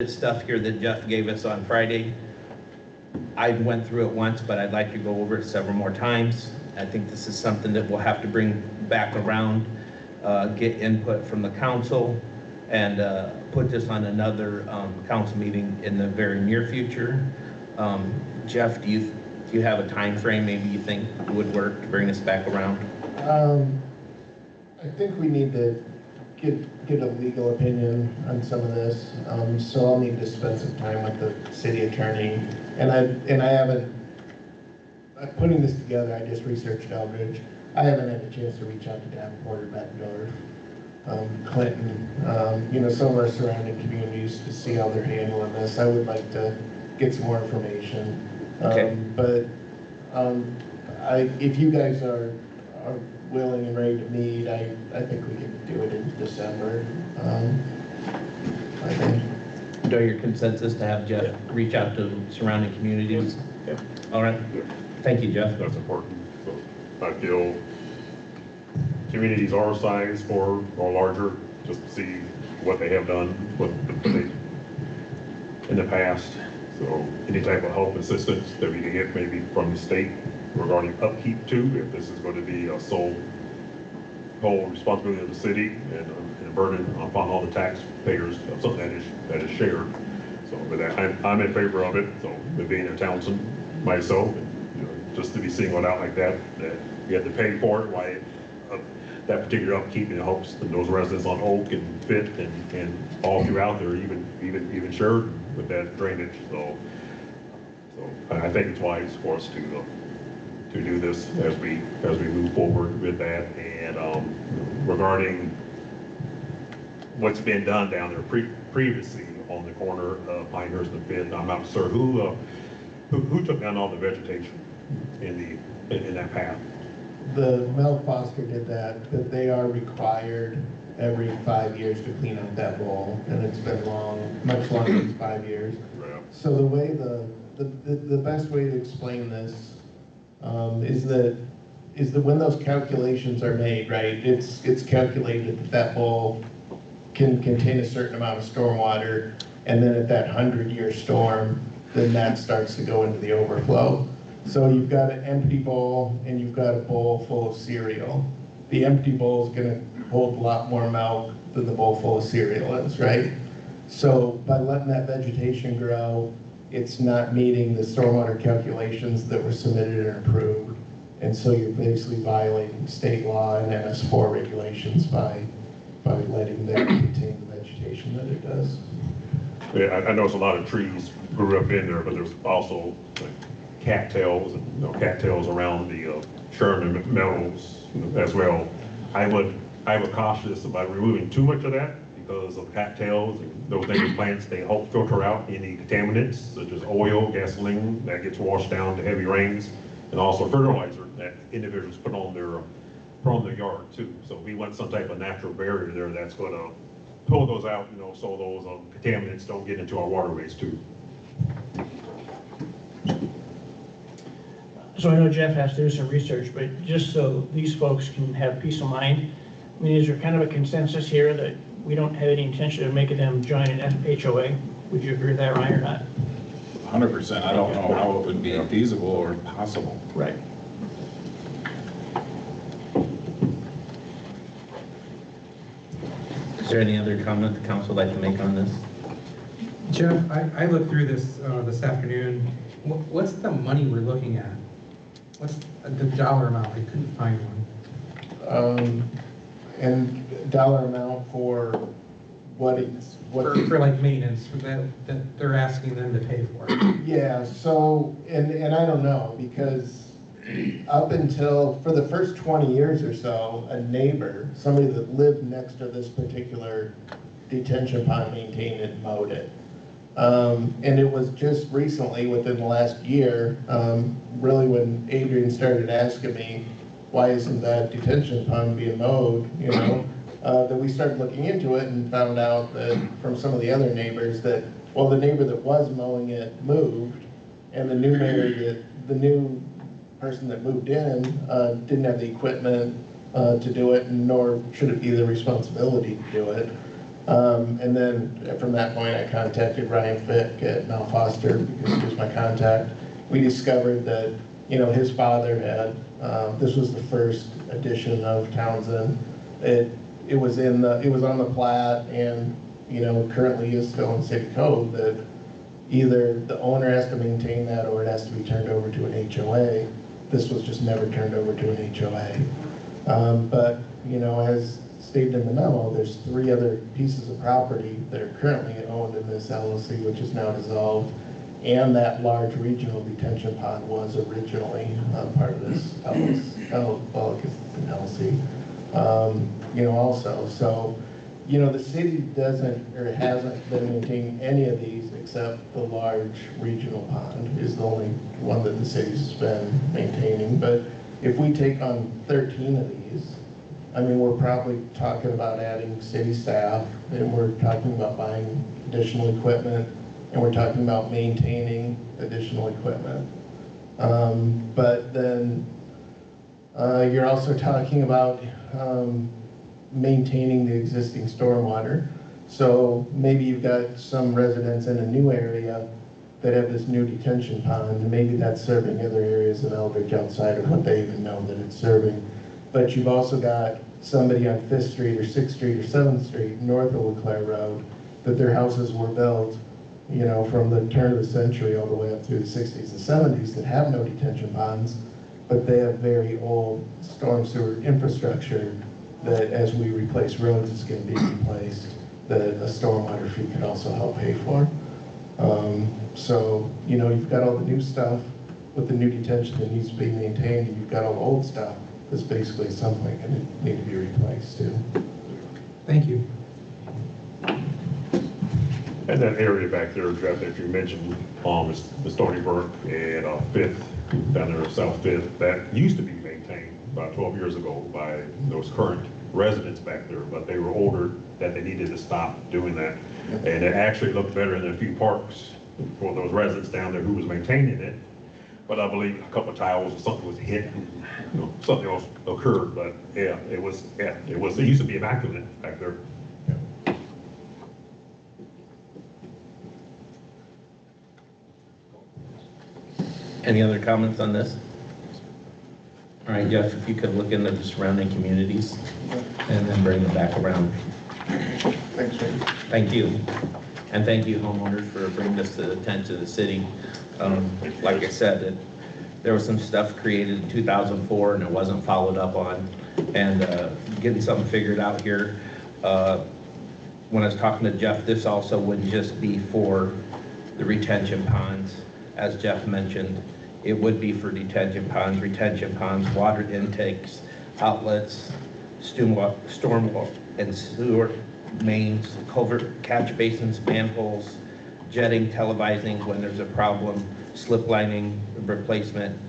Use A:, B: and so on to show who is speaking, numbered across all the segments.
A: stuff here that Jeff gave us on Friday. I went through it once, but I'd like to go over it several more times. I think this is something that we'll have to bring back around, get input from the council, and put this on another council meeting in the very near future. Jeff, do you have a time frame maybe you think would work to bring this back around?
B: I think we need to get a legal opinion on some of this. So I'll need to spend some time with the city attorney. And I haven't, putting this together, I just researched Eldridge. I haven't had a chance to reach out to Davenport or Bettendorf, Clinton, some of our surrounding communities to see how they're handling this. I would like to get some more information.
A: Okay.
B: If you guys are willing and ready to meet, I think we can do it in December. I think.
A: Do your consensus to have Jeff reach out to surrounding communities?
C: Yeah.
A: All right.
C: Yeah.
A: Thank you, Jeff.
C: That's important. So I feel communities our size or larger, just to see what they have done, what they in the past. So any type of help, assistance that we can get maybe from the state regarding upkeep too, if this is going to be a sole responsibility of the city and a burden upon all the taxpayers of something that is shared. So with that, I'm in favor of it. So with being a Townsend myself, just to be singled out like that you have to pay for it, why that particular upkeep, and it helps those residents on Oak and Fit and all throughout there, even shared with that drainage. So I think it's wise for us to do this as we move forward with that. And regarding what's been done down there previously on the corner of Pinehurst and Fifth, I'm not sure who took down all the vegetation in that path.
B: The Mel Foster did that, but they are required every 5 years to clean up that bowl, and it's been much longer than 5 years.
C: Yeah.
B: So the way the best way to explain this is that when those calculations are made, right, it's calculated that bowl can contain a certain amount of stormwater, and then at that 100-year storm, then that starts to go into the overflow. So you've got an empty bowl and you've got a bowl full of cereal. The empty bowl is going to hold a lot more milk than the bowl full of cereal is, right? So by letting that vegetation grow, it's not meeting the stormwater calculations that were submitted and approved. And so you're basically violating state law and MS4 regulations by letting that contain the vegetation that it does.
C: Yeah, I know it's a lot of trees grew up in there, but there's also like cattails and cattails around the Sherman Meadows as well. I would cautious about removing too much of that because of cattails and those native plants. They help filter out any contaminants such as oil, gasoline that gets washed down to heavy rains, and also fertilizer that individuals put on their yard too. So we want some type of natural barrier there that's going to pull those out, so those contaminants don't get into our waterways too.
D: So I know Jeff has to do some research, but just so these folks can have peace of mind, I mean, is there kind of a consensus here that we don't have any intention of making them join an HOA? Would you agree with that, Ryan, or not?
E: 100%. I don't know how it would be feasible or possible.
D: Right.
A: Is there any other comment the council would like to make on this?
F: Jeff, I looked through this afternoon. What's the money we're looking at? What's the dollar amount? I couldn't find one.
B: And dollar amount for what
F: for like maintenance that they're asking them to pay for.
B: Yeah, so and I don't know, because up until for the first 20 years or so, a neighbor, somebody that lived next to this particular detention pond, maintained it and mowed it. And it was just recently, within the last year, really when Adrian started asking me, why isn't that detention pond being mowed, that we started looking into it and found out that from some of the other neighbors that, well, the neighbor that was mowing it moved, and the new person that moved in didn't have the equipment to do it, nor should it be the responsibility to do it. And then from that point, I contacted Ryan Fick at Mount Foster because he was my contact. We discovered that, you know, his father had, this was the first edition of Townsend. It was on the plat, and, you know, currently is still in city code that either the owner has to maintain that or it has to be turned over to an HOA. This was just never turned over to an HOA. But, you know, as stated in the memo, there's 3 other pieces of property that are currently owned in this LLC, which is now dissolved. And that large regional detention pond was originally part of this LLC, well, I guess it's an LLC, you know, also. So, you know, the city doesn't, or hasn't been maintaining any of these except the large regional pond is the only one that the city's been maintaining. But if we take on 13 of these, I mean, we're probably talking about adding city staff, and we're talking about buying additional equipment, and we're talking about maintaining additional equipment. But then you're also talking about maintaining the existing stormwater. So maybe you've got some residents in a new area that have this new detention pond, and maybe that's serving other areas of Eldridge outside of what they even know that it's serving. But you've also got somebody on 5th Street or 6th Street or 7th Street north of LeClaire Road that their houses were built, you know, from the turn of the century all the way up through the 60s and 70s that have no detention ponds, but they have very old storm sewer infrastructure that as we replace roads is going to be replaced, that a stormwater fee could also help pay for. So, you know, you've got all the new stuff with the new detention that needs to be maintained, and you've got all the old stuff that's basically at some point going to need to be replaced too.
F: Thank you.
C: And that area back there, Jeff, that you mentioned, is the Stony Brook and 5th, down there, South 5th, that used to be maintained about 12 years ago by those current residents back there, but they were ordered that they needed to stop doing that. And it actually looked better than a few parks for those residents down there who was maintaining it. But I believe a couple of tiles or something was hit, and, you know, something else occurred. But yeah, it used to be immaculate back there.
A: Any other comments on this? All right, Jeff, if you could look into the surrounding communities and then bring it back around.
B: Thanks, Randy.
A: Thank you. And thank you, homeowners, for bringing this to the attention of the city. Like I said, there was some stuff created in 2004 and it wasn't followed up on. And getting something figured out here. When I was talking to Jeff, this also wouldn't just be for the retention ponds. As Jeff mentioned, it would be for detention ponds, retention ponds, water intakes, outlets, storm and sewer mains, culvert catch basins, manholes, jetting, televising when there's a problem, slip lining replacement,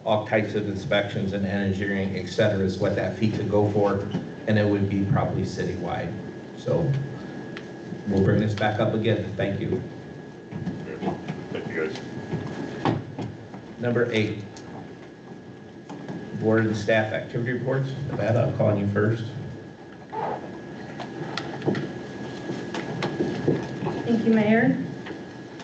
A: all types of inspections and engineering, et cetera, is what that fee could go for, and it would be probably citywide. So we'll bring this back up again. Thank you.
C: Yeah. Thank you, guys.
A: Number 8, board and staff activity reports. Nevada, I'm calling you first.
G: Thank you, Mayor.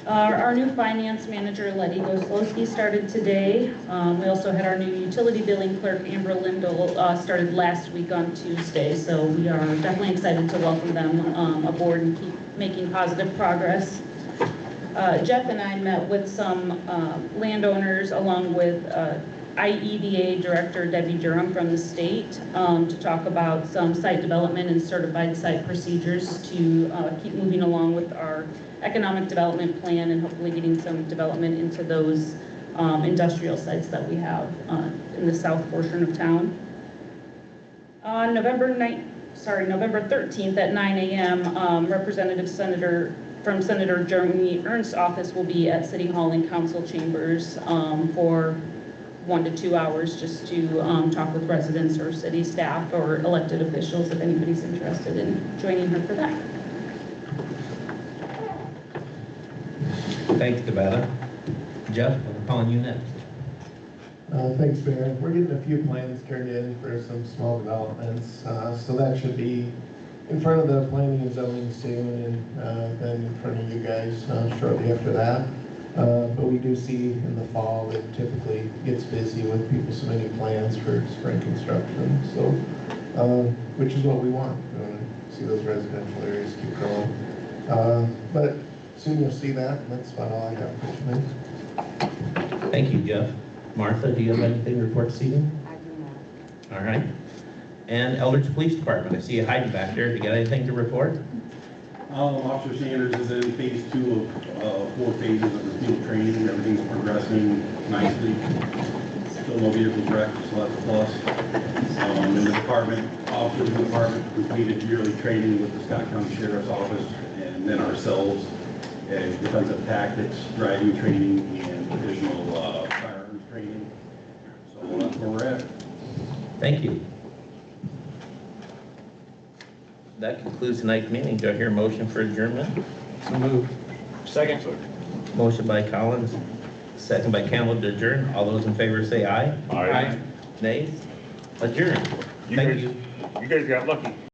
G: Our new finance manager, Letty Goslowski, started today. We also had our new utility billing clerk, Amber Lindell, started last week on Tuesday. So we are definitely excited to welcome them aboard and keep making positive progress. Jeff and I met with some landowners along with IEDA Director Debbie Durham from the state to talk about some site development and certified site procedures to keep moving along with our economic development plan and hopefully getting some development into those industrial sites that we have in the south portion of town. On November 13th at 9 a.m., Representative from Senator Jeremy Ernst's office will be at City Hall and Council Chambers for 1 to 2 hours just to talk with residents or city staff or elected officials if anybody's interested in joining her for that.
A: Thanks, Nevada. Jeff, I'm calling you next.
B: Thanks, Mayor. We're getting a few plans turned in for some small developments, so that should be in front of the planning and zoning soon, and then in front of you guys shortly after that. But we do see in the fall that typically gets busy with people submitting plans for spring construction, so, which is what we want. We want to see those residential areas keep growing. But soon you'll see that, and that's about all I have for tonight.
A: Thank you, Jeff. Martha, do you have anything to report this evening?
H: I do not.
A: All right. And Eldridge Police Department, I see you hiding back there. You got anything to report?
I: Officer Sanders is in phase 2 of 4 phases of the field training. Everything's progressing nicely. Still no vehicles wrecked, so that's a plus. In the department, officers in the department completed yearly training with the Scott County Sheriff's Office and then ourselves as defensive tactics, driving training, and additional firearms training. So that's where we're at.
A: Thank you. That concludes tonight's meeting. Do I hear a motion for adjournment?
D: So moved. Second.
A: Motion by Collins, second by Campbell to adjourn. All those in favor say aye.
C: Aye.
A: Nays? Adjourn.
C: You
A: Thank
C: guys-
A: you.
C: You guys got lucky.